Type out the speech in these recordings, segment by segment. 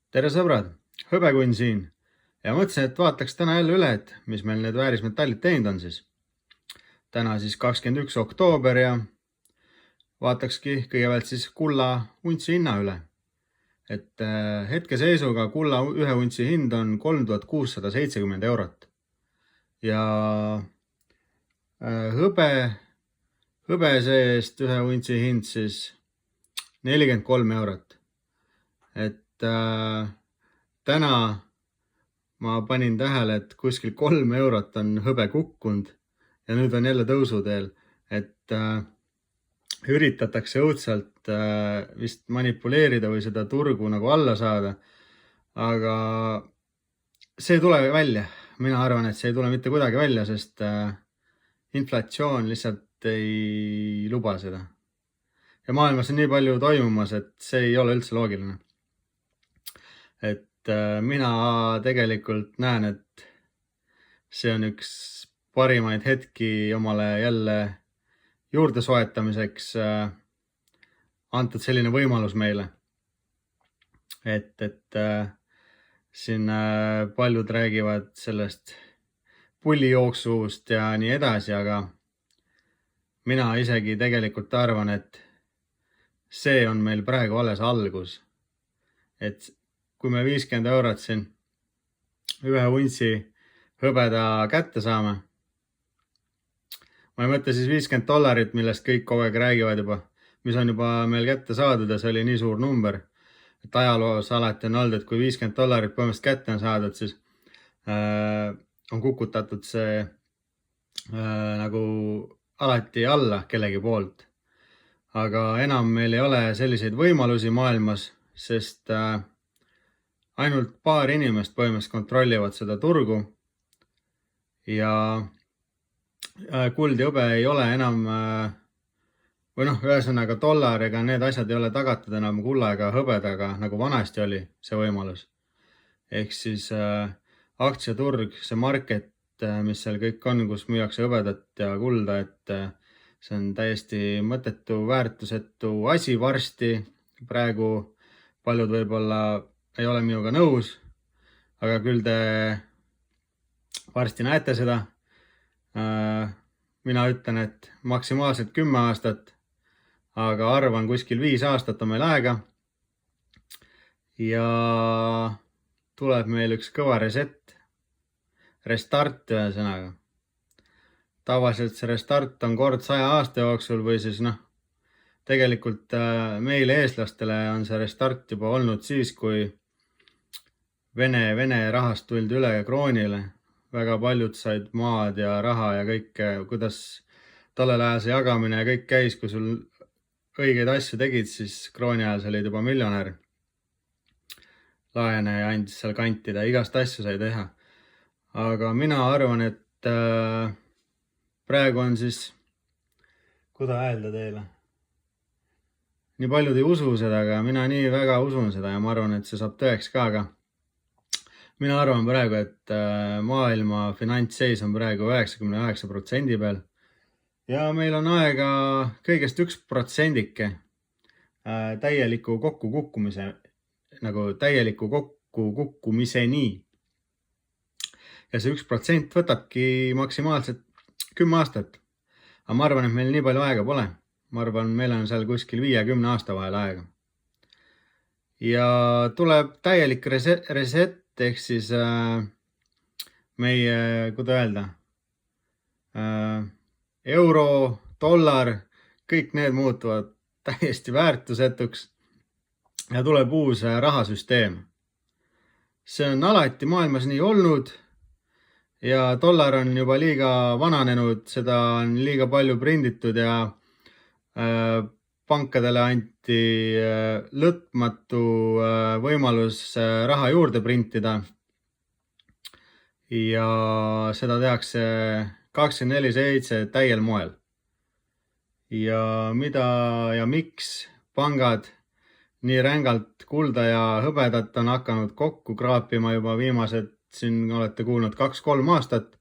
Tere sõbrad, hõbekun siin ja mõtlesin, et vaataks täna jälle üle, et mis meil need väärismetallid teinud on siis. Täna siis 21. oktoober ja vaatakski kõigepealt siis kulla untsi hinna üle. Et hetkeseisuga kulla ühe untsi hind on 3670 eurot. Ja hõbe seest ühe untsi hind siis 43 eurot. Et täna ma panin tähele, et kuskil 3 eurot on hõbe kukkunud ja nüüd on jälle tõusuteel, et üritatakse õudselt vist manipuleerida või seda turgu nagu alla saada. Aga see ei tule välja. Mina arvan, et see ei tule mitte kuidagi välja, sest inflatsioon lihtsalt ei luba seda. Ja maailmas on nii palju toimumas, et see ei ole üldse loogiline. Et mina tegelikult näen, et see on üks parimaid hetki omale jälle juurde soetamiseks antud selline võimalus meile. Et siin paljud räägivad sellest pullijooksust ja nii edasi, aga mina isegi tegelikult arvan, et see on meil praegu alles algus. Et kui me 50 eurot siin ühe untsi hõbeda kätte saame, ma ei mõtle siis $50, millest kõik kogu aeg räägivad juba, mis on juba meil kätte saadud ja see oli nii suur number. Et ajaloos alati on olnud, et kui $50 põhimõtteliselt kätte on saadud, siis on kukutatud see nagu alati alla kellegi poolt. Aga enam meil ei ole selliseid võimalusi maailmas, sest ainult paar inimest põhimõtteliselt kontrollivad seda turgu ja kuld ja hõbe ei ole enam, või ühesõnaga dollar ega need asjad ei ole tagatud enam kulla ega hõbedaga, nagu vanasti oli see võimalus. Ehk siis aktsiaturg, see market, mis seal kõik on, kus müüakse hõbedat ja kulda, et see on täiesti mõttetu, väärtusetu asi varsti. Praegu paljud võib-olla ei ole minuga nõus, aga küll te varsti näete seda. Mina ütlen, et maksimaalselt 10 aastat, aga arvan kuskil 5 aastat on meil aega. Ja tuleb meil üks kõva restart ühesõnaga. Tavaliselt see restart on kord 100 aasta jooksul või siis tegelikult meile eestlastele on see restart juba olnud siis, kui Vene rahast tuldi üle kroonile. Väga paljud said maad ja raha ja kõike, kuidas tollel ajal see jagamine ja kõik käis, kui sul õigeid asju tegid, siis krooni ajal sa olid juba miljonär. Laene ja andis seal kantida, igast asju sai teha. Aga mina arvan, et praegu on siis, kuidas öelda teile? Nii paljud ei usu seda, aga mina nii väga usun seda ja ma arvan, et see saab tõeks ka, aga mina arvan praegu, et maailma finantsseis on praegu 99% peal ja meil on aega kõigest 1% täieliku kokkukukkumise, nagu täieliku kokkukukkumiseni. Ja see 1% võtabki maksimaalselt 10 aastat. Aga ma arvan, et meil nii palju aega pole. Ma arvan, meil on seal kuskil 5-10 aasta vahel aega. Ja tuleb täielik reset, ehk siis meie, kuidas öelda, euro, dollar, kõik need muutuvad täiesti väärtusetuks ja tuleb uus rahasüsteem. See on alati maailmas nii olnud ja dollar on juba liiga vananenud, seda on liiga palju prinditud ja pankadele anti lõpmatu võimalus raha juurde printida. Ja seda tehakse 24/7 täiel moel. Ja mida ja miks pangad nii rängalt kulda ja hõbedat on hakanud kokku kraapima juba viimased, siin olete kuulnud 2-3 aastat,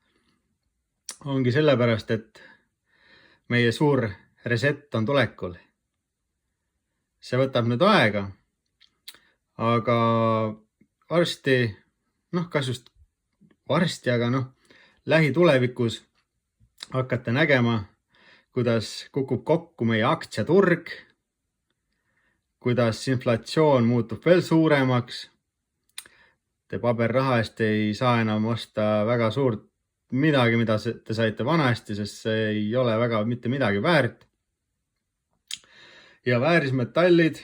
ongi sellepärast, et meie suur reset on tulekul. See võtab nüüd aega, aga varsti, kas just varsti, aga lähitulevikus hakkate nägema, kuidas kukub kokku meie aktsiaturg, kuidas inflatsioon muutub veel suuremaks. Te paberraha eest ei saa enam osta väga suurt midagi, mida te saite vanasti, sest see ei ole väga mitte midagi väärt. Ja väärismetallid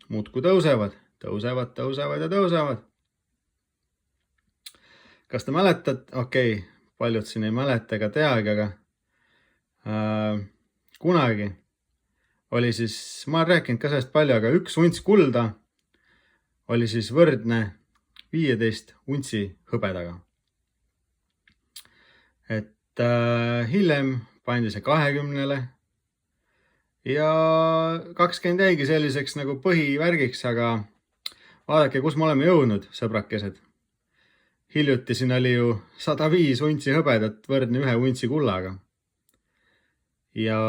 muudkui tõusevad. Kas te mäletate? Okei, paljud siin ei mäleta ega teagi, aga kunagi oli siis, ma olen rääkinud ka sellest palju, aga 1 unts kulda oli siis võrdne 15 untsi hõbedaga. Et hiljem pandi see 20-le ja 20 jäigi selliseks nagu põhivärgiks, aga vaadake, kus me oleme jõudnud, sõbrakesed. Hiljuti siin oli ju 105 untsi hõbedat võrdne 1 untsi kullaga. Ja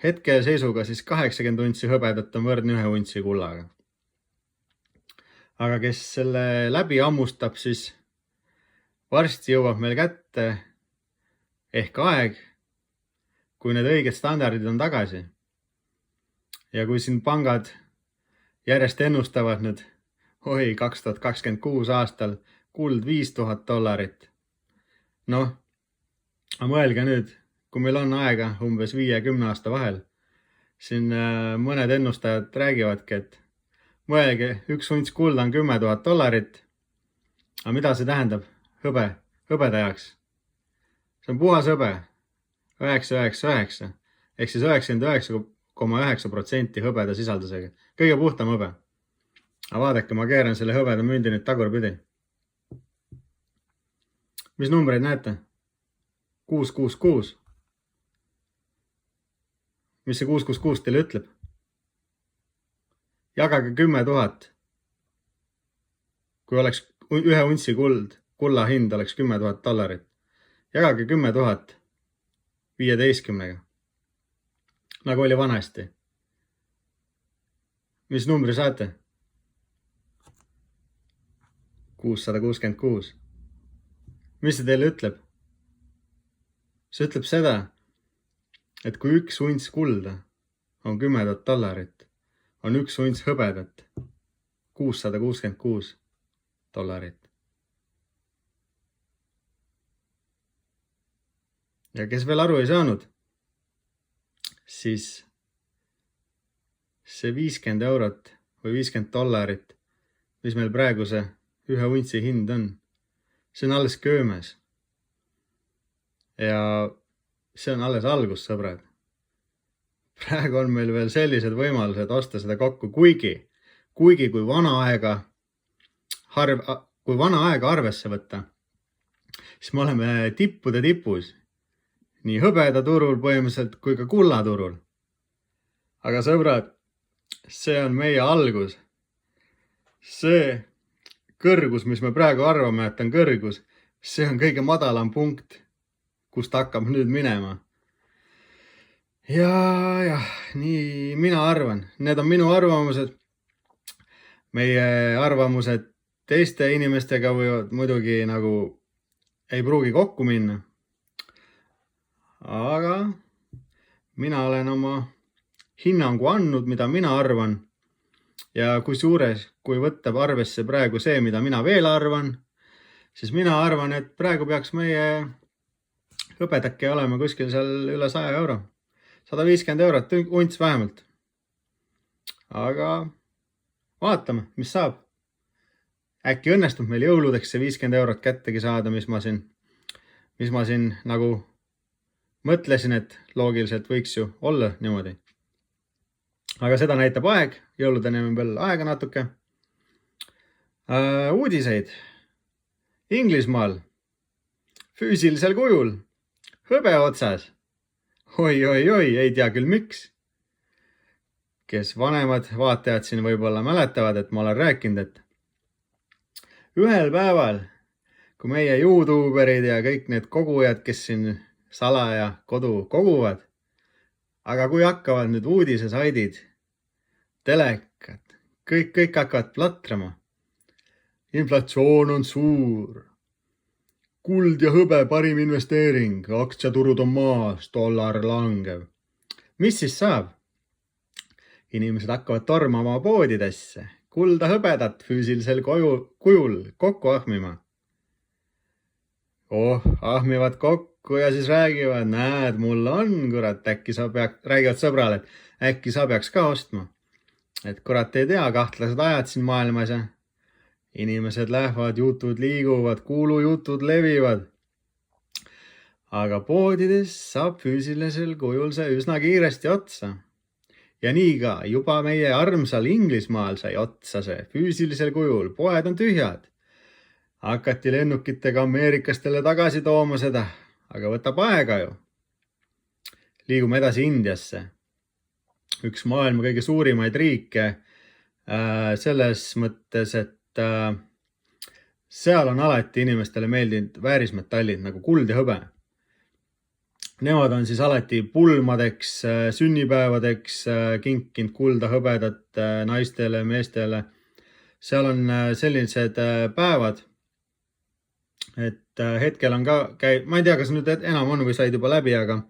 hetke seisuga siis 80 untsi hõbedat on võrdne 1 untsi kullaga. Aga kes selle läbi ammustab, siis varsti jõuab meil kätte ehk aeg, kui need õiged standardid on tagasi. Ja kui siin pangad järjest ennustavad nüüd, 2026 aastal kuld $5000. Mõelge nüüd, kui meil on aega umbes 5-10 aasta vahel, siin mõned ennustajad räägivadki, et mõelge, 1 unts kulda on $10,000. Aga mida see tähendab hõbeda jaoks? See on puhas hõbe, 999, ehk siis 99,9% hõbeda sisaldusega. Kõige puhtam hõbe. Aga vaadake, ma keeran selle hõbeda mündi nüüd tagurpidi. Mis numbreid näete? 666. Mis see 666 teile ütleb? Jagage 10 000. Kui oleks 1 untsi kulla hind oleks $10,000. Jagage 10 000 15-ga. Nagu oli vanasti. Mis numbri saate? 666. Mis see teile ütleb? See ütleb seda, et kui 1 unts kulda on $10,000, on 1 unts hõbedat $666. Ja kes veel aru ei saanud, siis see 50 eurot või $50, mis meil praegu see 1 untsi hind on, see on alles köömes. Ja see on alles algus, sõbrad. Praegu on meil veel sellised võimalused osta seda kokku, kuigi kui vana aega arvesse võtta, siis me oleme tippude tipus. Nii hõbeda turul põhimõtteliselt kui ka kulla turul. Aga sõbrad, see on meie algus. See kõrgus, mis me praegu arvame, et on kõrgus, see on kõige madalam punkt, kust hakkab nüüd minema. Ja, nii mina arvan. Need on minu arvamused. Meie arvamused teiste inimestega võivad muidugi nagu ei pruugi kokku minna. Aga mina olen oma hinnangu andnud, mida mina arvan. Ja kui võtta arvesse praegu see, mida mina veel arvan, siis mina arvan, et praegu peaks meie hõbedake olema kuskil seal üle 100 euro. 150 eurot unts vähemalt. Aga vaatame, mis saab. Äkki õnnestub meil jõuludeks see 50 eurot kättegi saada, mis ma siin nagu mõtlesin, et loogiliselt võiks ju olla niimoodi. Aga seda näitab aeg, jõuludeni on veel aega natuke. Uudiseid. Inglismaal. Füüsilisel kujul. Hõbe otsas. Oi, ei tea küll miks. Kes vanemad vaatajad siin võib-olla mäletavad, et ma olen rääkinud, et ühel päeval, kui meie YouTuberid ja kõik need kogujad, kes siin salaja kodu koguvad, aga kui hakkavad nüüd uudisesaidid, telekad, kõik hakkavad platrama, inflatsioon on suur. Kuld ja hõbe parim investeering, aktsiaturud on maas, dollar langev. Mis siis saab? Inimesed hakkavad tormama poodidesse, kulda hõbedat füüsilisel kujul kokku ahmima. Ahmivad kokku ja siis räägivad, näed, mul on, kurat, räägivad sõbrale, et äkki sa peaks ka ostma. Et kurat ei tea, kahtlased ajad siin maailmas ja inimesed lähevad, jutud liiguvad, kuulujutud levivad. Aga poodides saab füüsilisel kujul see üsna kiiresti otsa. Ja nii ka juba meie armsal Inglismaal sai otsa see füüsilisel kujul, poed on tühjad. Hakati lennukitega ameerikastele tagasi tooma seda, aga võtab aega ju. Liigume edasi Indiasse. Üks maailma kõige suurimaid riike selles mõttes, et seal on alati inimestele meeldinud väärismetallid nagu kuld ja hõbe. Nemad on siis alati pulmadeks, sünnipäevadeks kinkinud kulda hõbedat naistele, meestele. Seal on sellised päevad, et hetkel on ka ma ei tea, kas nüüd enam on või said juba läbi, aga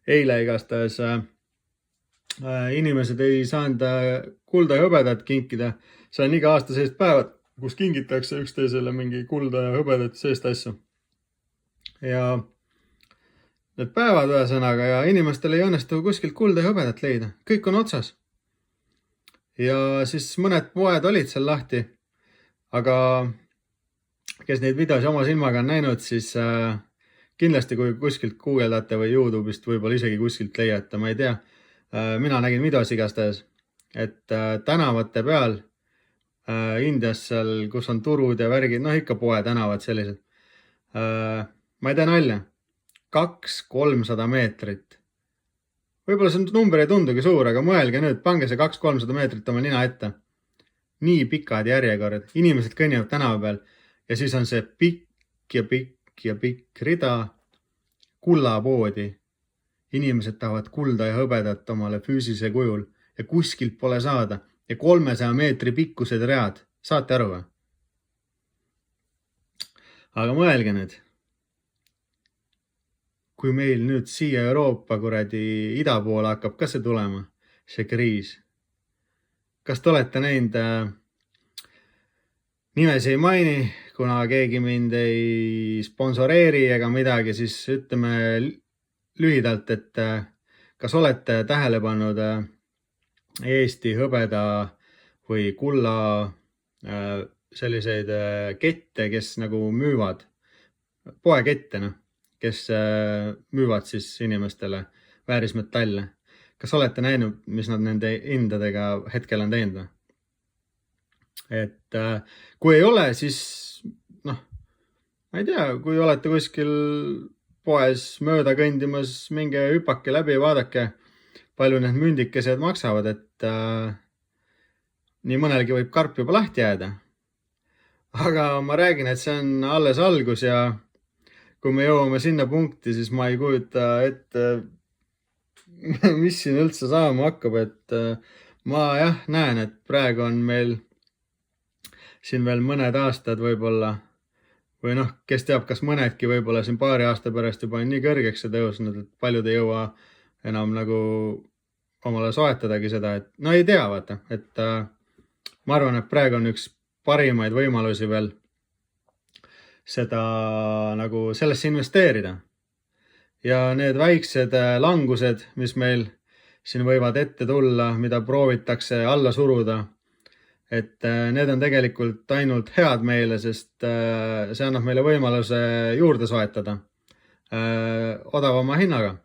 eile igastahes inimesed ei saanud kulda ja hõbedat kinkida. See on iga aasta sellist päevad, kus kingitakse üksteisele mingi kulda ja hõbedat seest asju. Ja need päevad ühesõnaga ja inimestel ei õnnestu kuskilt kulda ja hõbedat leida. Kõik on otsas. Ja siis mõned poed olid seal lahti, aga kes neid videosi oma silmaga on näinud, siis kindlasti kui kuskilt guugeldate või YouTube'ist võib-olla isegi kuskilt leiate, ma ei tea. Mina nägin videos igastahes, et tänavate peal Indias seal, kus on turud ja värgid, ikka poe tänavad sellised. Ma ei tea nalja, 200-300 meetrit. Võib-olla see number ei tundugi suur, aga mõelge nüüd, pange see 200-300 meetrit oma nina ette. Nii pikad järjekord, inimesed kõnnivad tänava peal ja siis on see pikk ja pikk ja pikk rida kullapoodi. Inimesed tahavad kulda ja hõbedat omale füüsilise kujul ja kuskilt pole saada ja 300 meetri pikkused read. Saate aru või? Aga mõelge nüüd, kui meil nüüd siia Euroopa kuradi ida poole hakkab ka see tulema, see kriis. Kas te olete näinud, nimesi ei maini, kuna keegi mind ei sponsoreeri ega midagi, siis ütleme lühidalt, et kas olete tähele pannud Eesti hõbeda või kulla selliseid kette, kes nagu müüvad, poekette, kes müüvad siis inimestele väärismetalle. Kas olete näinud, mis nad nende hindadega hetkel on teinud? Et kui ei ole, siis ma ei tea, kui olete kuskil poes mööda kõndimas, minge hüpake läbi, vaadake, palju need mündikesed maksavad, et nii mõnelgi võib karp juba lahti jääda. Aga ma räägin, et see on alles algus ja kui me jõuame sinna punkti, siis ma ei kujuta ette, mis siin üldse saama hakkab, et ma näen, et praegu on meil siin veel mõned aastad võib-olla, või kes teab, kas mõnedki võib-olla siin paari aasta pärast juba on nii kõrgeks see tõusnud, et paljud ei jõua enam nagu omale soetadagi seda, et ei tea, vaata, et ma arvan, et praegu on üks parimaid võimalusi veel seda nagu sellesse investeerida. Ja need väiksed langused, mis meil siin võivad ette tulla, mida proovitakse alla suruda, et need on tegelikult ainult head meile, sest see annab meile võimaluse juurde soetada odavama hinnaga.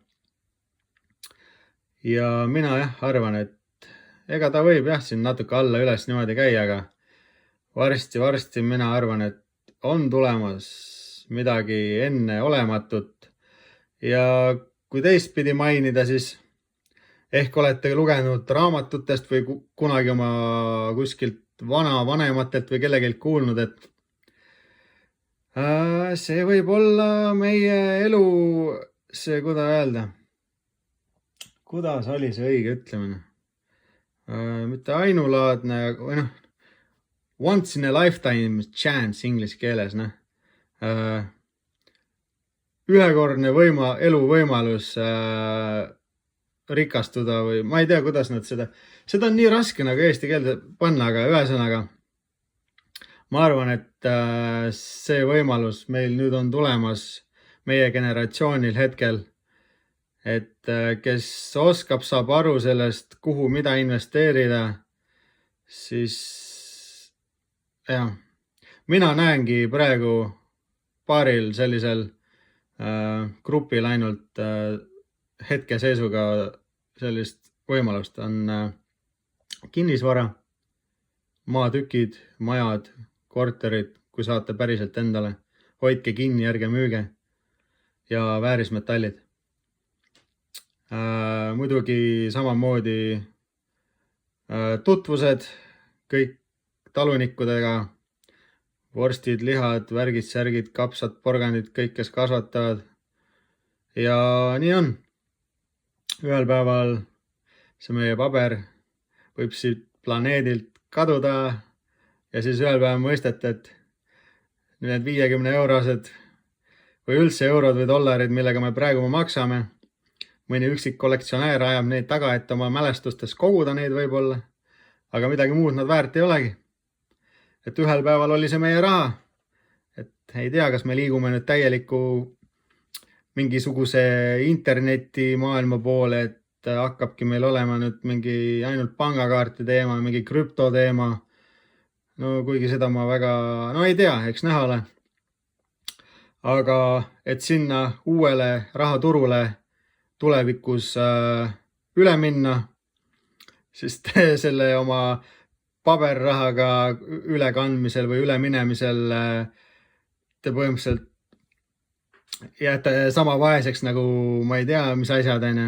Ja mina arvan, et ega ta võib siin natuke alla üles niimoodi käia, aga varsti mina arvan, et on tulemas midagi enne olematut. Ja kui teistpidi mainida, siis ehk olete lugenud raamatutest või kunagi oma kuskilt vanavanematelt või kellegilt kuulnud, et see võib olla meie elu, see, kuidas oli see õige ütlemine? Mitte ainulaadne, või once in a lifetime chance inglise keeles, noh. Ühekordne eluvõimalus rikastuda või ma ei tea, kuidas nad seda on nii raske nagu eesti keelde panna, aga ühesõnaga ma arvan, et see võimalus meil nüüd on tulemas meie generatsioonil hetkel, et kes oskab, saab aru sellest, kuhu mida investeerida, siis jah, mina näengi praegu paaril sellisel grupil ainult hetkeseisuga sellist võimalust on kinnisvara, maatükid, majad, korterid, kui saate päriselt endale, hoidke kinni, ärge müüge ja väärismetallid. Muidugi samamoodi tutvused, kõik talunikudega, vorstid, lihad, värgid, särgid, kapsad, porgandid, kõik, kes kasvatavad. Ja nii on. Ühel päeval see meie paber võib siit planeedilt kaduda ja siis ühel päeval mõistete, et need 50-eurosed või üldse eurod või dollarid, millega me praegu maksame, mõni üksik kollektsionäär ajab neid taga, et oma mälestustes koguda neid võib-olla, aga midagi muud nad väärt ei olegi. Et ühel päeval oli see meie raha, et ei tea, kas me liigume nüüd täieliku mingisuguse interneti maailma poole, et hakkabki meil olema nüüd mingi ainult pangakaarti teema, mingi krüpto teema. No kuigi seda ma väga, ei tea, eks näha ole. Aga et sinna uuele rahaturule tulevikus üle minna, siis selle oma paberrahaga ülekandmisel või üleminemisel te põhimõtteliselt jääte sama vaeseks nagu ma ei tea, mis asjad on.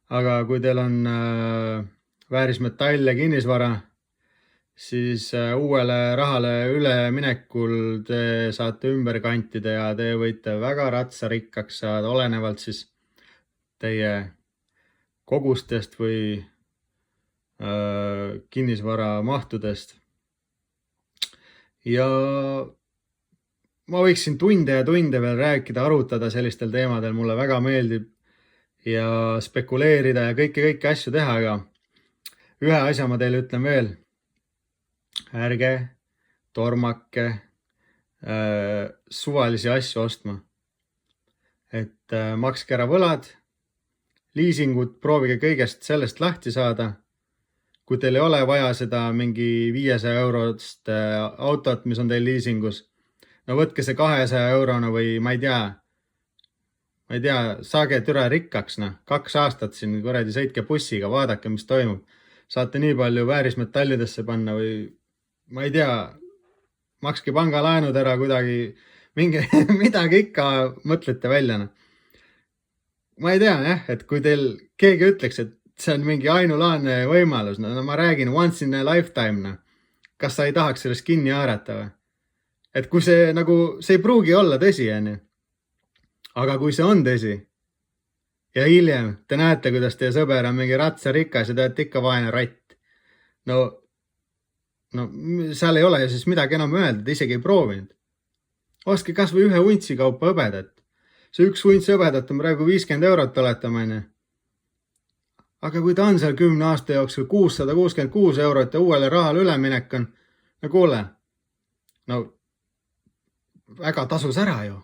Aga kui teil on väärismetall ja kinnisvara, siis uuele rahale üleminekul te saate ümber kantida ja te võite väga ratsarikkaks saada, olenevalt siis teie kogustest või kinnisvara mahtudest. Ja ma võiksin tunde ja tunde veel rääkida, arutada sellistel teemadel, mulle väga meeldib ja spekuleerida ja kõiki asju teha, aga ühe asja ma teile ütlen veel. Ärge tormake suvalisi asju ostma. Et makske ära võlad, liisingud, proovige kõigest sellest lahti saada. Kui teil ei ole vaja seda mingi 500 eurost autot, mis on teil liisingus, no võtke see 200 eurona või ma ei tea, saage türa rikkaks, 2 aastat siin kuradi sõitke bussiga, vaadake, mis toimub. Saate nii palju väärismetallidesse panna või ma ei tea, makske pangalaenud ära kuidagi, midagi ikka mõtlete välja. Ma ei tea, et kui teil keegi ütleks, et see on mingi ainulaadne võimalus, ma räägin once in a lifetime, kas sa ei tahaks sellest kinni haarata või? Et kui see see ei pruugi olla tõsi, aga kui see on tõsi ja hiljem te näete, kuidas teie sõber on mingi ratsarikas ja te olete ikka vaene ratt, no seal ei ole siis midagi enam öelda, te isegi ei proovinud. Ostke kas või 1 untsi kaupa hõbedat. See 1 unts hõbedat on praegu 50 eurot oletama. Aga kui ta on seal 10 aasta jooksul 666 eurot ja uuele rahale üleminek on, no kuule, väga tasus ära ju.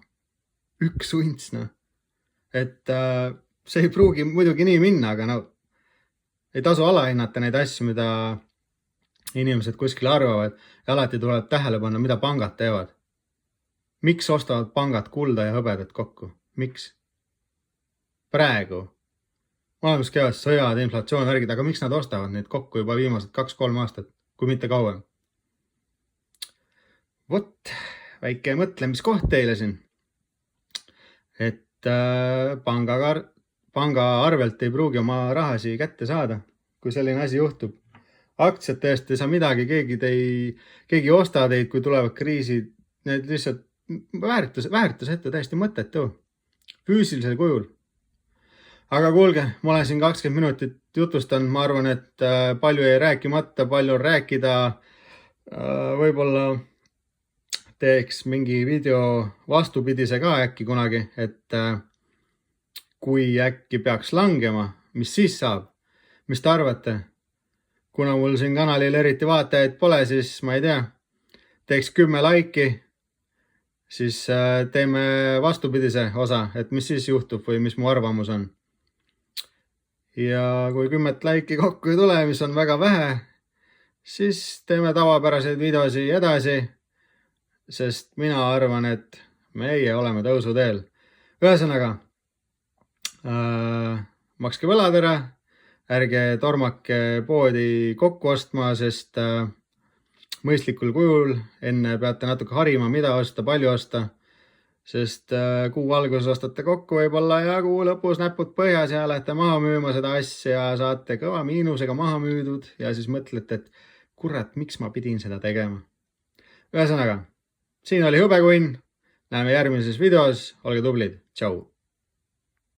1 unts, Et see ei pruugi muidugi nii minna, aga ei tasu alahinnata neid asju, mida inimesed kuskil arvavad ja alati tuleb tähele panna, mida pangad teevad. Miks ostavad pangad kulda ja hõbedat kokku? Miks? Praegu. Maailmas käivad sõjad, inflatsioon, värgid, aga miks nad ostavad neid kokku juba viimased 2-3 aastat, kui mitte kauem? Vot, väike mõtlemiskoht teile siin. Et panga arvelt ei pruugi oma rahasi kätte saada, kui selline asi juhtub. Aktsiate eest ei saa midagi, keegi ei osta teid, kui tulevad kriisid, need lihtsalt väärtusete täiesti mõttetu, füüsilisel kujul. Aga kuulge, ma olen siin 20 minutit jutustan, ma arvan, et palju jäi rääkimata, palju on rääkida. Võib-olla teeks mingi video vastupidise ka äkki kunagi, et kui äkki peaks langema, mis siis saab? Mis te arvate? Kuna mul siin kanalil eriti vaatajaid pole, siis ma ei tea, teeks 10 laiki, siis teeme vastupidise osa, et mis siis juhtub või mis mu arvamus on. Ja kui 10 laiki kokku ei tule, mis on väga vähe, siis teeme tavapäraseid videosi edasi, sest mina arvan, et meie oleme tõusuteel. Ühesõnaga, makske võlad ära, ärge tormake poodi kokku ostma, sest mõistlikul kujul enne peate natuke harima, mida osta, palju osta, sest kuu alguses ostate kokku võib-olla ja kuu lõpus näpud põhjas ja lähete maha müüma seda asja, saate kõva miinusega maha müüdud ja siis mõtlete, et kurat, miks ma pidin seda tegema. Ühesõnaga, siin oli Hõbekunn, näeme järgmises videos, olge tublid, tšau!